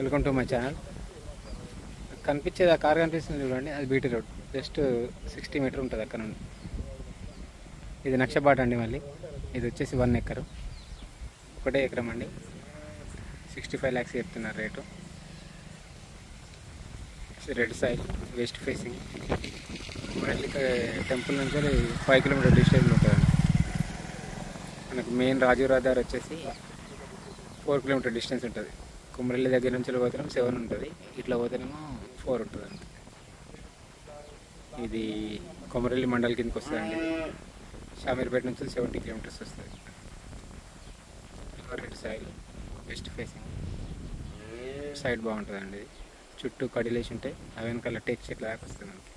Welcome to my channel. కనిపించేది ఆ car కనిపిస్తుంది చూడండి, అది బీటీ రోడ్. జస్ట్ 60 మీటర్ ఉంటుంది అక్కడ నుండి. ఇది నక్షబాట్ అండి. మళ్ళీ ఇది వచ్చేసి 1 ఎకరు, ఒకటే ఎకరం అండి. 65 lakhs చెప్తున్నారు rate. Red side, west facing. మళ్ళీ టెంపుల్ నుంచి 5 కిలోమీటర్ డిస్టెన్స్ ఉంటుందండి. మనకు మెయిన్ రాజీవ్ రహదారి వచ్చేసి 4 కిలోమీటర్ డిస్టెన్స్ ఉంటుంది. కుమ్మరెల్లి దగ్గర నుంచి పోతేనేమో 7 ఉంటుంది, ఇట్లా పోతేనేమో 4 ఉంటుంది అండి. ఇది కొమరెల్లి మండల్ కిందకి వస్తుందండి. షామీర్పేట నుంచి 70 కిలోమీటర్స్ వస్తుంది. Red side, west facing. Side బాగుంటుందండి. చుట్టూ కడిలేసి ఉంటాయి, అవి వెనకాల టేక్ చెట్లు దాకా వస్తుంది మనకి.